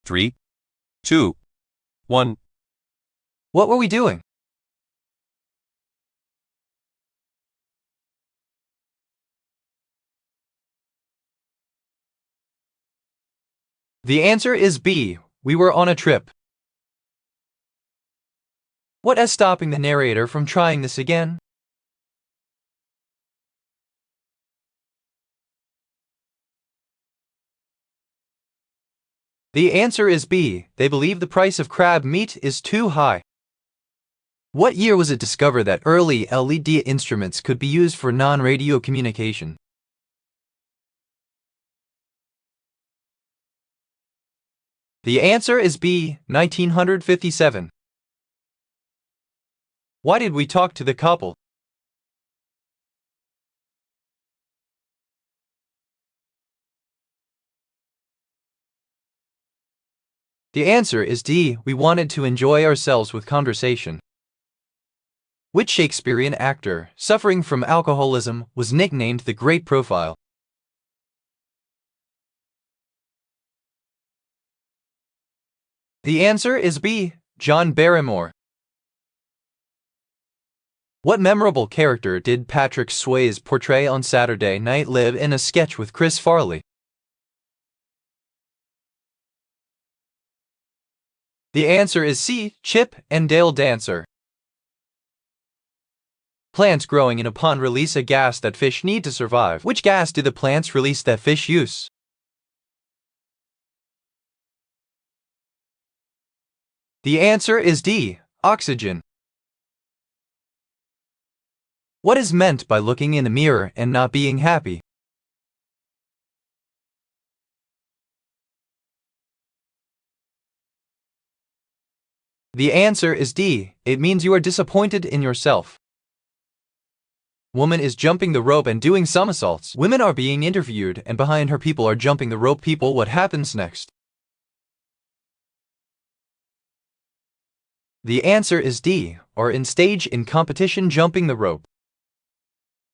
3, 2, 1. What were we doing? The answer is B. We were on a trip. What is stopping the narrator from trying this again? The answer is B. They believe the price of crab meat is too high. What year was it discovered that early LED instruments could be used for non-radio communication? The answer is B. 1957. Why did we talk to the couple? The answer is D. We wanted to enjoy ourselves with conversation. Which Shakespearean actor, suffering from alcoholism, was nicknamed the Great Profile? The answer is B. John Barrymore. What memorable character did Patrick Swayze portray on Saturday Night Live in a sketch with Chris Farley? The answer is C. Chip and Dale Dancer. Plants growing in a pond release a gas that fish need to survive. Which gas do the plants release that fish use? The answer is D. Oxygen. What is meant by looking in the mirror and not being happy? The answer is D. It means you are disappointed in yourself. Woman is jumping the rope and doing somersaults. Women are being interviewed and behind her people are jumping the rope. People, what happens next? The answer is D. Or in stage in competition jumping the rope.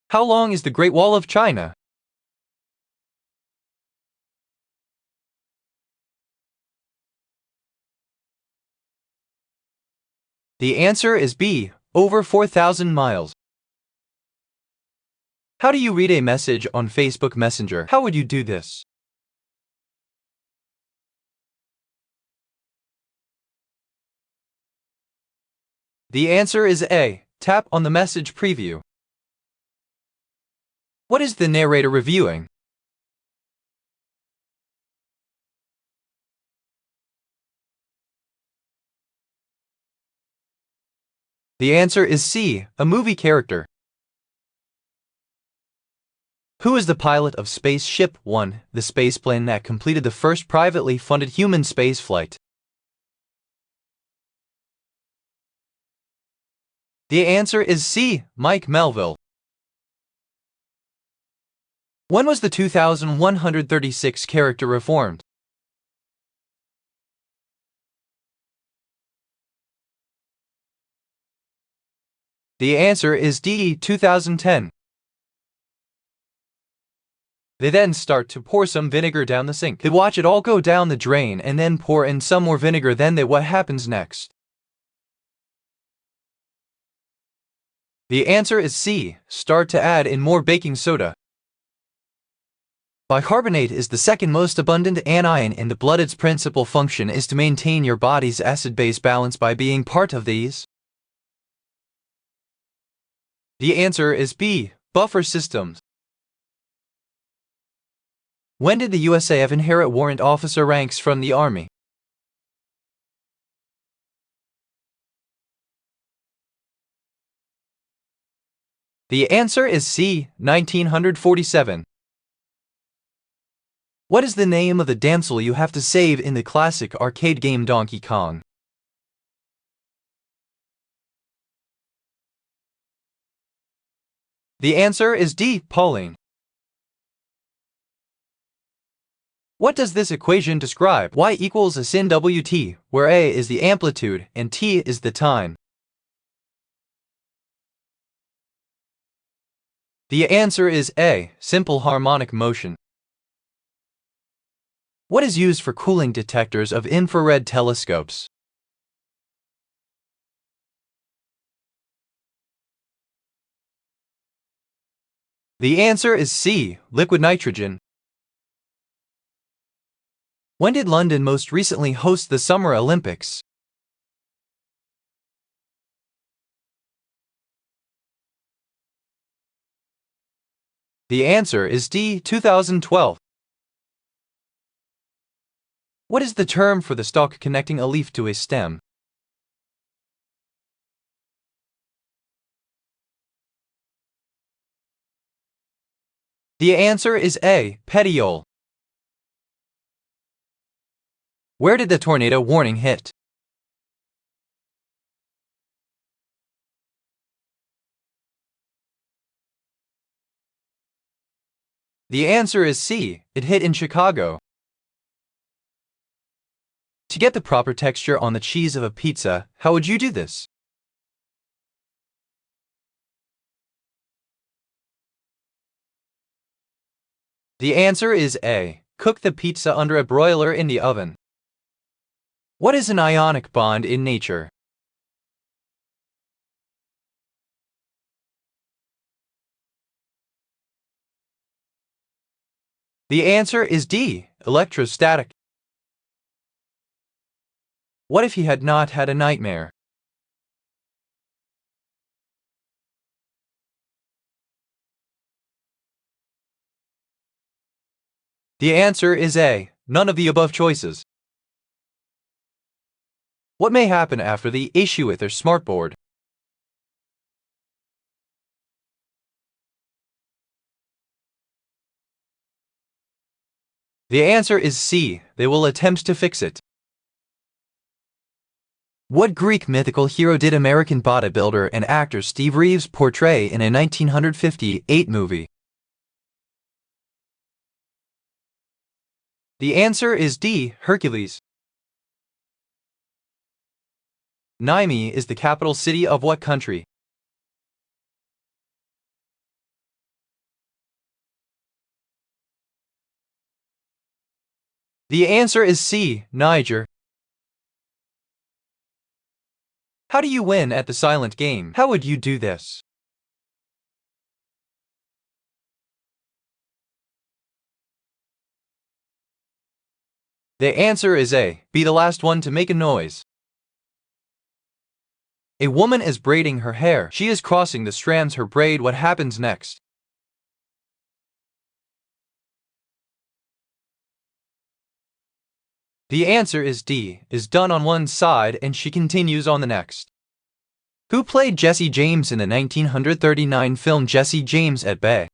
How long is the Great Wall of China? The answer is B. Over 4,000 miles. How do you read a message on Facebook Messenger? How would you do this? The answer is A. Tap on the message preview. What is the narrator reviewing? The answer is C. A movie character. Who is the pilot of Spaceship One, the spaceplane that completed the first privately funded human spaceflight? The answer is C. Mike Melville. When was the 2136 character reformed? The answer is D. 2010. They then start to pour some vinegar down the sink. They watch it all go down the drain and then pour in some more vinegar. Then what happens next? The answer is C. Start to add in more baking soda. Bicarbonate is the second most abundant anion in the blood. Its principal function is to maintain your body's acid-base balance by being part of these. The answer is B. Buffer systems. When did the USAF inherit warrant officer ranks from the Army? The answer is C. 1947. What is the name of the damsel you have to save in the classic arcade game Donkey Kong? The answer is D. Pauline. What does this equation describe? Y equals a sin Wt, where A is the amplitude and T is the time. The answer is A. Simple harmonic motion. What is used for cooling detectors of infrared telescopes? The answer is C, liquid nitrogen. When did London most recently host the Summer Olympics? The answer is D, 2012. What is the term for the stalk connecting a leaf to a stem? The answer is A, petiole. Where did the tornado warning hit? The answer is C, it hit in Chicago. To get the proper texture on the cheese of a pizza, how would you do this? The answer is A, cook the pizza under a broiler in the oven. What is an ionic bond in nature? The answer is D, electrostatic. What if he had not had a nightmare? The answer is A, none of the above choices. What may happen after the issue with their smartboard? The answer is C, they will attempt to fix it. What Greek mythical hero did American bodybuilder and actor Steve Reeves portray in a 1958 movie? The answer is D, Hercules. Niamey is the capital city of what country? The answer is C, Niger. How do you win at the silent game? How would you do this? The answer is A, be the last one to make a noise. A woman is braiding her hair. She is crossing the strands her braid. What happens next? The answer is D, is done on one side and she continues on the next. Who played Jesse James in the 1939 film Jesse James at Bay?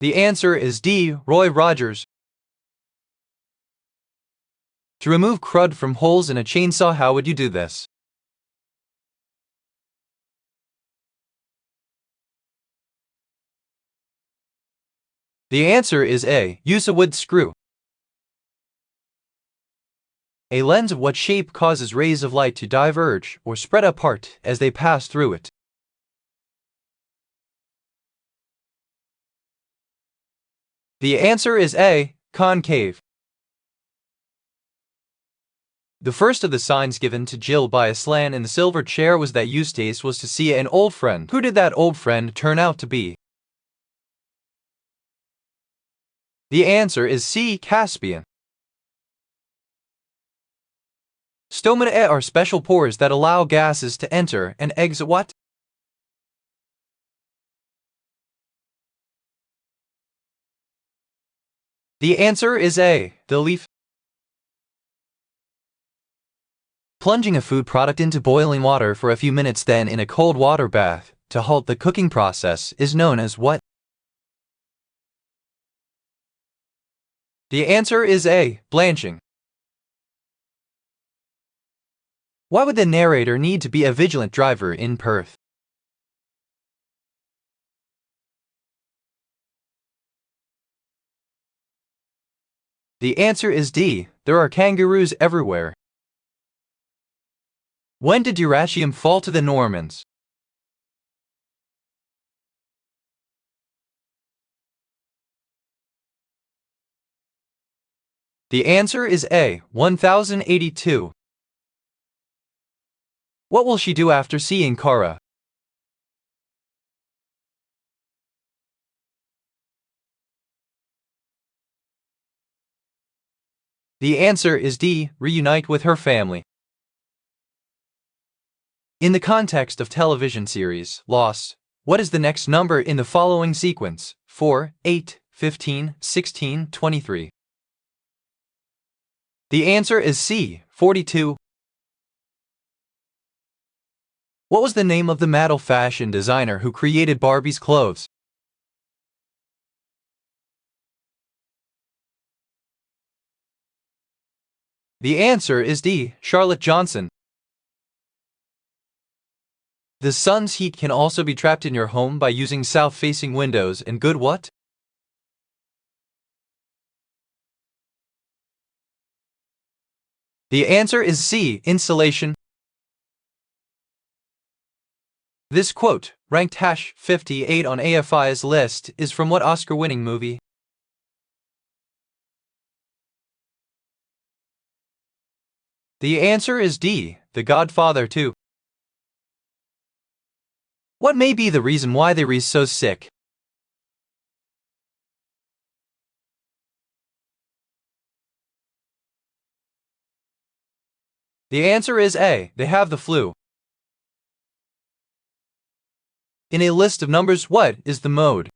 The answer is D, Roy Rogers. To remove crud from holes in a chainsaw, how would you do this? The answer is A, use a wood screw. A lens of what shape causes rays of light to diverge or spread apart as they pass through it? The answer is A, concave. The first of the signs given to Jill by Aslan in the silver chair was that Eustace was to see an old friend. Who did that old friend turn out to be? The answer is C, Caspian. Stomata are special pores that allow gases to enter and exit what? The answer is A, the leaf. Plunging a food product into boiling water for a few minutes then in a cold water bath to halt the cooking process is known as what? The answer is A, blanching. Why would the narrator need to be a vigilant driver in Perth? The answer is D, there are kangaroos everywhere. When did Dyrrhachium fall to the Normans? The answer is A, 1082. What will she do after seeing Kara? The answer is D, reunite with her family. In the context of television series Lost, what is the next number in the following sequence? 4, 8, 15, 16, 23. The answer is C, 42. What was the name of the Mattel fashion designer who created Barbie's clothes? The answer is D, Charlotte Johnson. The sun's heat can also be trapped in your home by using south-facing windows and good what? The answer is C, insulation. This quote, ranked #58 on AFI's list, is from what Oscar-winning movie? The answer is D, The Godfather 2. What may be the reason why they were so sick? The answer is A, they have the flu. In a list of numbers, what is the mode?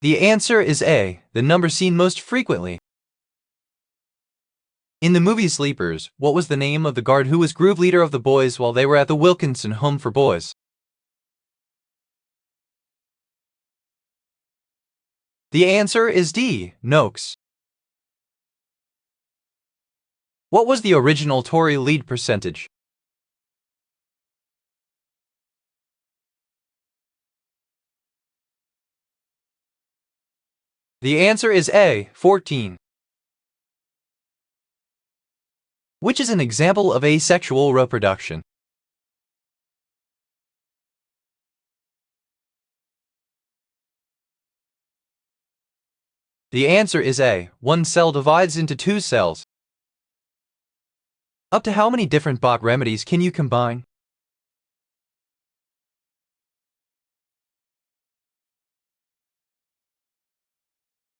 The answer is A, the number seen most frequently. In the movie Sleepers, what was the name of the guard who was group leader of the boys while they were at the Wilkinson Home for Boys? The answer is D, Noakes. What was the original Tory lead percentage? The answer is A, 14. Which is an example of asexual reproduction? The answer is A, one cell divides into two cells. Up to how many different Bach remedies can you combine?